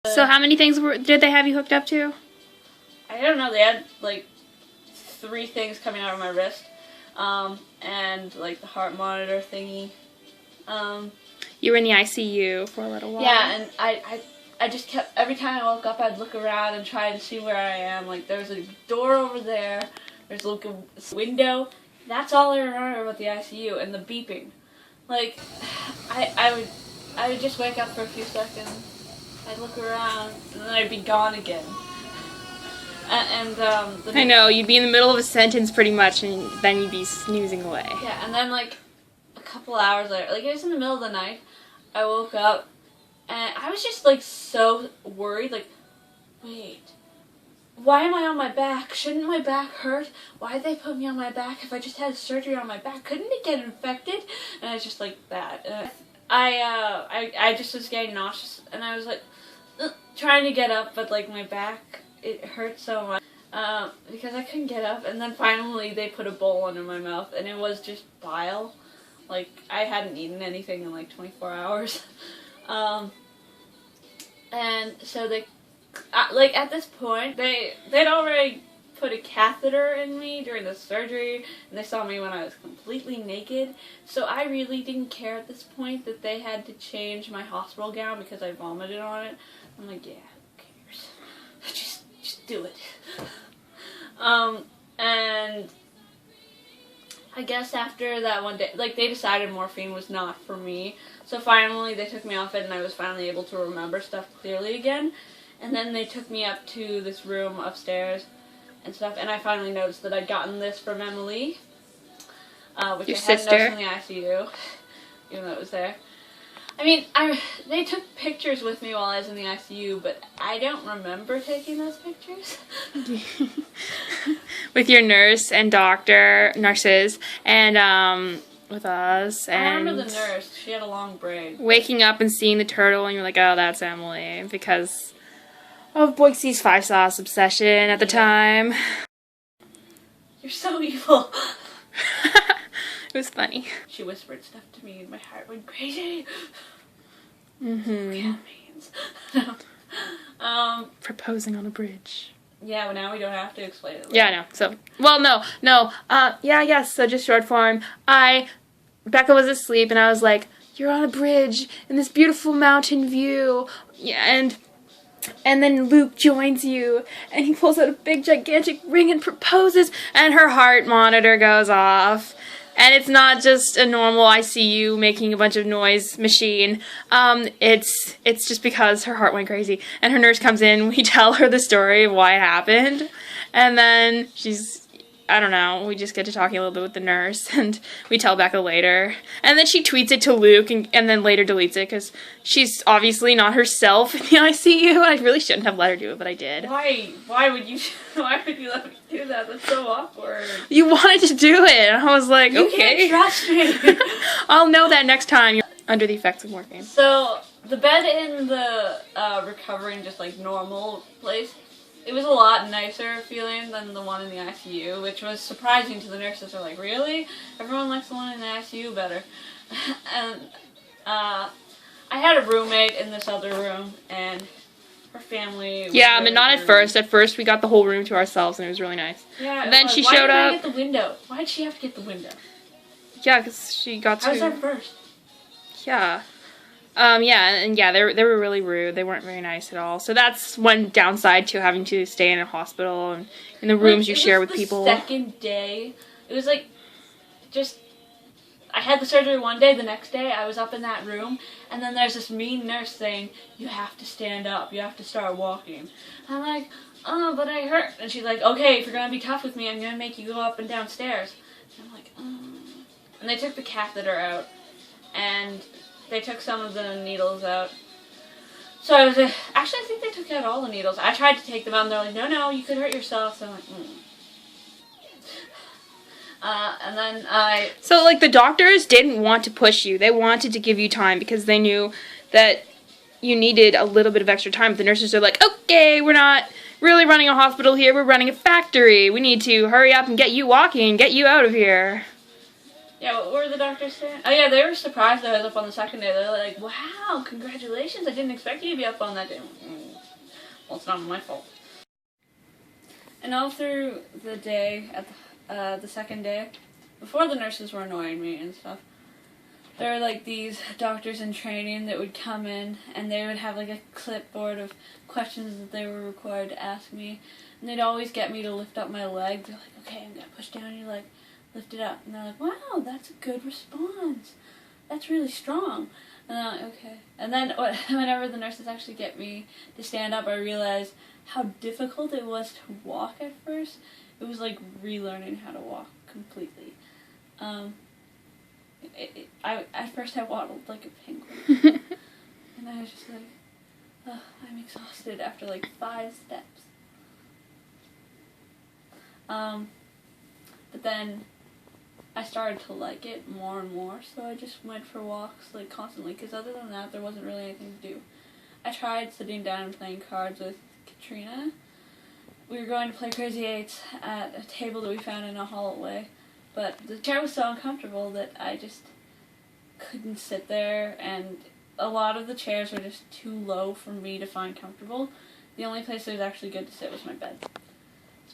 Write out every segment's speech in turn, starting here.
So how many things did they have you hooked up to? I don't know. They had like 3 things coming out of my wrist, and like the heart monitor thingy. You were in the ICU for a little while. Yeah, and I just kept, every time I woke up, I'd look around and try to see where I am. Like, there's a door over there, there's like a window. That's all I remember about the ICU, and the beeping. Like, I would just wake up for a few seconds, I'd look around, and then I'd be gone again. I know, you'd be in the middle of a sentence pretty much, and then you'd be snoozing away. Yeah, and then like a couple hours later, like it was in the middle of the night, I woke up, and I was just like so worried, like, wait, why am I on my back? Shouldn't my back hurt? Why did they put me on my back? If I just had surgery on my back, couldn't it get infected? And I was just like that. I just was getting nauseous, and I was like trying to get up, but like my back, it hurt so much because I couldn't get up. And then finally they put a bowl under my mouth, and it was just bile. Like, I hadn't eaten anything in like 24 hours. And so they, like at this point, they'd already put a catheter in me during the surgery, and they saw me when I was completely naked. So I really didn't care at this point that they had to change my hospital gown because I vomited on it. I'm like, yeah, who cares? Just do it. And I guess after that one day, like, they decided morphine was not for me. So finally they took me off it, and I was finally able to remember stuff clearly again. And then they took me up to this room upstairs and stuff, and I finally noticed that I'd gotten this from Emily, which Your I sister. hadn't noticed in the ICU, even though it was there. I mean, they took pictures with me while I was in the ICU, but I don't remember taking those pictures. With your nurse and nurses, and with us. And I remember the nurse. She had a long braid. Waking up and seeing the turtle, and you're like, oh, that's Emily, because of Boise's 5-sauce obsession at the time. You're so evil. It was funny. She whispered stuff to me, and my heart went crazy. Mm-hmm. Proposing on a bridge. Yeah, well, now we don't have to explain it. Yeah, I know. So, well, no. Yes. So just short form. Becca was asleep, and I was like, "You're on a bridge in this beautiful mountain view." Yeah, and then Luke joins you, and he pulls out a big, gigantic ring and proposes, and her heart monitor goes off. And it's not just a normal ICU making a bunch of noise machine. It's just because her heart went crazy. And her nurse comes in, we tell her the story of why it happened. And then I don't know, we just get to talking a little bit with the nurse, and we tell Becca later. And then she tweets it to Luke, and then later deletes it, because she's obviously not herself in the ICU. I really shouldn't have let her do it, but I did. Why would you let me do that? That's so awkward. You wanted to do it, and I was like, You okay. can't trust me. I'll know that next time you're under the effects of morphine. So, the bed in the recovering, just like normal place, it was a lot nicer feeling than the one in the ICU, which was surprising to the nurses. They're like, really? Everyone likes the one in the ICU better. And I had a roommate in this other room, and her family was Yeah, really but not at rude. first. At first, we got the whole room to ourselves, and it was really nice. Yeah, Then she why showed did I up. get the window? Why did she have to get the window? Yeah, because she got I was there to. first. Yeah. They were really rude. They weren't very nice at all. So that's one downside to having to stay in a hospital and in the rooms you share with people. The second day, it was like, just, I had the surgery one day, the next day I was up in that room, and then there's this mean nurse saying, you have to stand up, you have to start walking. And I'm like, oh, but I hurt. And she's like, okay, if you're going to be tough with me, I'm going to make you go up and down stairs. And I'm like, And they took the catheter out, and they took some of the needles out. So I was actually, I think they took out all the needles. I tried to take them out, and they're like, no, you could hurt yourself. So I'm like, And then So, like, the doctors didn't want to push you. They wanted to give you time because they knew that you needed a little bit of extra time. But the nurses are like, okay, we're not really running a hospital here. We're running a factory. We need to hurry up and get you walking, get you out of here. Yeah, what were the doctors saying? Oh yeah, they were surprised that I was up on the second day. They were like, wow, congratulations, I didn't expect you to be up on that day. Well, it's not my fault. And all through the day, at the second day, before the nurses were annoying me and stuff, there were like these doctors in training that would come in and they would have like a clipboard of questions that they were required to ask me. And they'd always get me to lift up my leg. They're like, okay, I'm going to push down your leg, lift it up. And they're like, wow, that's a good response. That's really strong. And I'm like, okay. And then whenever the nurses actually get me to stand up, I realized how difficult it was to walk at first. It was like relearning how to walk completely. At first I waddled like a penguin. And I was just like, oh, I'm exhausted after like 5 steps. But then I started to like it more and more, so I just went for walks like constantly, because other than that there wasn't really anything to do. I tried sitting down and playing cards with Katrina. We were going to play Crazy Eights at a table that we found in a hallway, but the chair was so uncomfortable that I just couldn't sit there, and a lot of the chairs were just too low for me to find comfortable. The only place that was actually good to sit was my bed.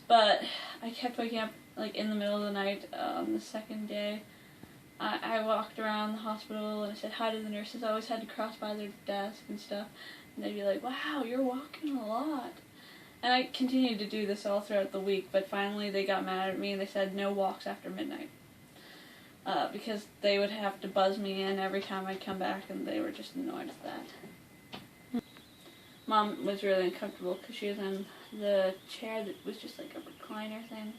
But I kept waking up like in the middle of the night on the second day. I walked around the hospital and I said hi to the nurses. I always had to cross by their desk and stuff, and they'd be like, wow, you're walking a lot. And I continued to do this all throughout the week, but finally they got mad at me and they said no walks after midnight. Because they would have to buzz me in every time I'd come back, and they were just annoyed at that. Mom was really uncomfortable because she was in the chair that was just like a recliner thing.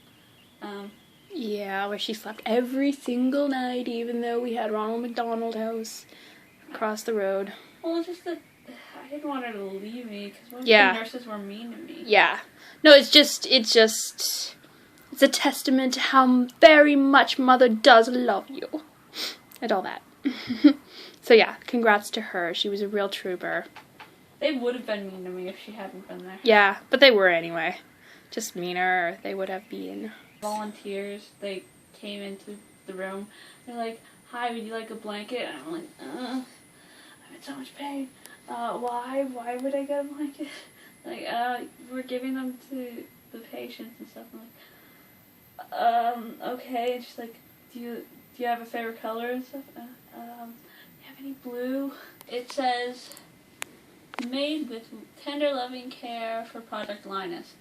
Yeah, where she slept every single night, even though we had Ronald McDonald House across the road. Well, it's just that I didn't want her to leave me because the nurses were mean to me. Yeah. No, it's a testament to how very much Mother does love you. And all that. So yeah, congrats to her. She was a real trooper. They would have been mean to me if she hadn't been there. Yeah, but they were anyway. Just meaner, they would have been. Volunteers, they came into the room. They're like, hi, would you like a blanket? And I'm like, I'm in so much pain. Why? Why would I get a blanket? Like, we're giving them to the patients and stuff. I'm like, okay. And she's like, do you have a favorite color and stuff? Do you have any blue? It says, made with tender loving care for Project Linus.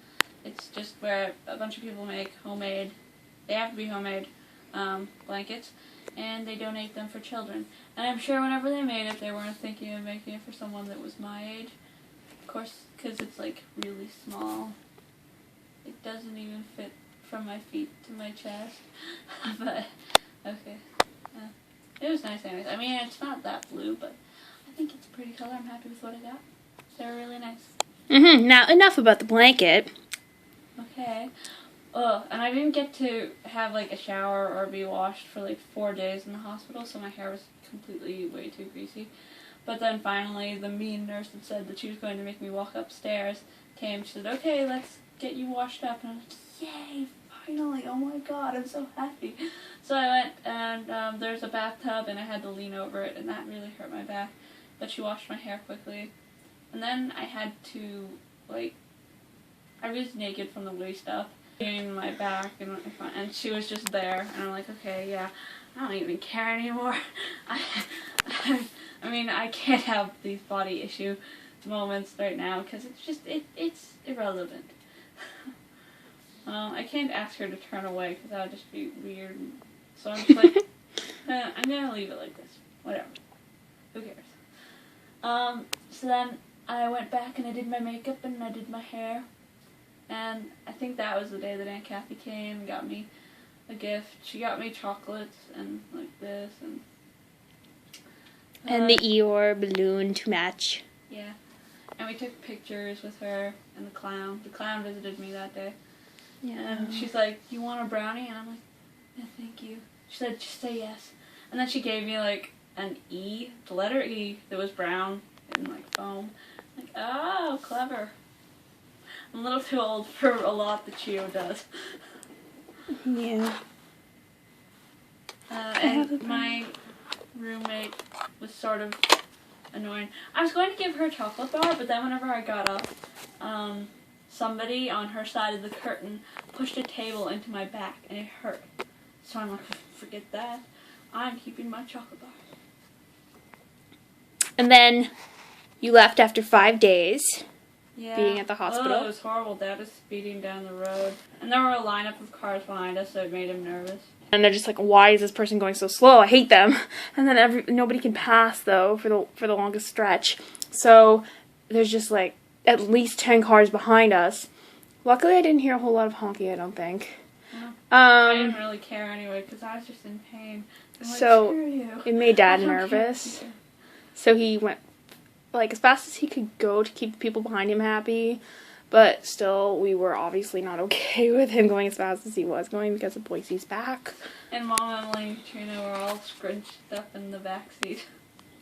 It's just where a bunch of people make homemade, they have to be homemade blankets, and they donate them for children. And I'm sure whenever they made it, they weren't thinking of making it for someone that was my age. Of course, because it's like really small. It doesn't even fit from my feet to my chest. But, okay. It was nice anyways. I mean, it's not that blue, but I think it's a pretty color. I'm happy with what I got. They're really nice. Now, enough about the blanket. Okay. And I didn't get to have like a shower or be washed for like 4 days in the hospital, so my hair was completely way too greasy. But then finally, the mean nurse that said that she was going to make me walk upstairs came. She said, okay, let's get you washed up. And I was like, yay, finally, oh my god, I'm so happy. So I went, and there's a bathtub, and I had to lean over it, and that really hurt my back. But she washed my hair quickly. And then I had to, like, I was naked from the waist up, in my back and my front, and she was just there, and I'm like, okay, yeah, I don't even care anymore. I mean, I can't have these body issue moments right now, because it's just, it's irrelevant. I can't ask her to turn away, because that would just be weird, so I'm just like, I'm gonna leave it like this, whatever, who cares. So then I went back and I did my makeup and I did my hair. And I think that was the day that Aunt Kathy came and got me a gift. She got me chocolates and like this and the Eeyore balloon to match. Yeah. And we took pictures with her and the clown. The clown visited me that day. Yeah. And she's like, you want a brownie? And I'm like, yeah, thank you. She said, just say yes. And then she gave me like an E, the letter E, that was brown and like foam. Like, oh, clever. I'm a little too old for a lot that Chio does. Yeah. And my roommate was sort of annoying. I was going to give her a chocolate bar, but then whenever I got up, somebody on her side of the curtain pushed a table into my back, and it hurt. So I'm like, forget that. I'm keeping my chocolate bar. And then you left after 5 days. Yeah. Being at the hospital. Oh, it was horrible. Dad was speeding down the road. And there were a lineup of cars behind us, so it made him nervous. And they're just like, why is this person going so slow? I hate them. And then nobody can pass, though, for the longest stretch. So there's just like at least 10 cars behind us. Luckily, I didn't hear a whole lot of honking, I don't think. No. I didn't really care anyway, because I was just in pain. So it made Dad I don't nervous. care. So he went like as fast as he could go to keep the people behind him happy. But still, we were obviously not okay with him going as fast as he was going because of Boise's back. And Mom, Emily, and Katrina were all scrunched up in the back seat.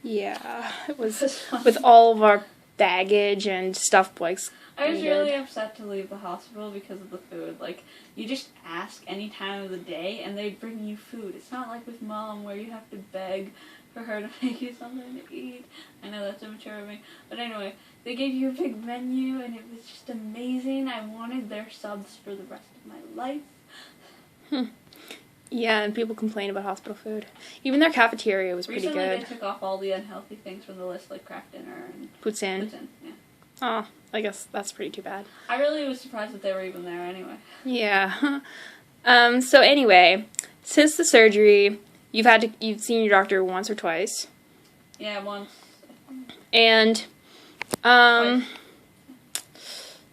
Yeah, it was with all of our baggage and stuff like. I was really upset to leave the hospital because of the food. Like, you just ask any time of the day and they bring you food. It's not like with Mom where you have to beg for her to make you something to eat. I know that's immature of me. But anyway, they gave you a big menu and it was just amazing. I wanted their subs for the rest of my life. Yeah, and people complain about hospital food. Even their cafeteria was pretty Recently, good. they took off all the unhealthy things from the list, like craft dinner and Poutine. yeah. Oh, I guess that's pretty too bad. I really was surprised that they were even there anyway. Yeah. So anyway, since the surgery, you've seen your doctor once or twice. Yeah, once. And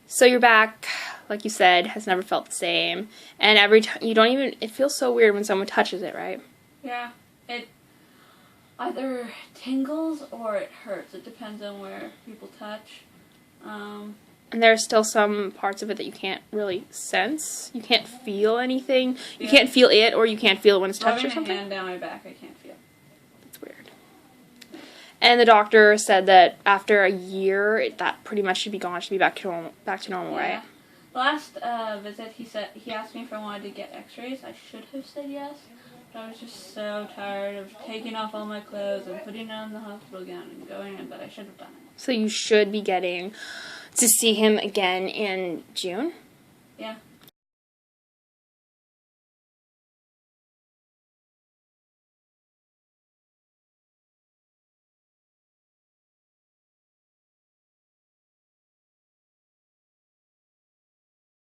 so your back, like you said, has never felt the same. And every time it feels so weird when someone touches it, right? Yeah, it either tingles or it hurts. It depends on where people touch. And there are still some parts of it that you can't really sense. You can't feel anything. You Yeah. can't feel it, or you can't feel it when it's touched or Rubbing a something. hand down my back, I can't feel. That's weird. And the doctor said that after a year, that pretty much should be gone. It should be back to normal, Yeah. right? Last visit, he asked me if I wanted to get x-rays. I should have said yes, but I was just so tired of taking off all my clothes and putting on the hospital gown and going in, but I should have done it. So you should be getting to see him again in June? Yeah.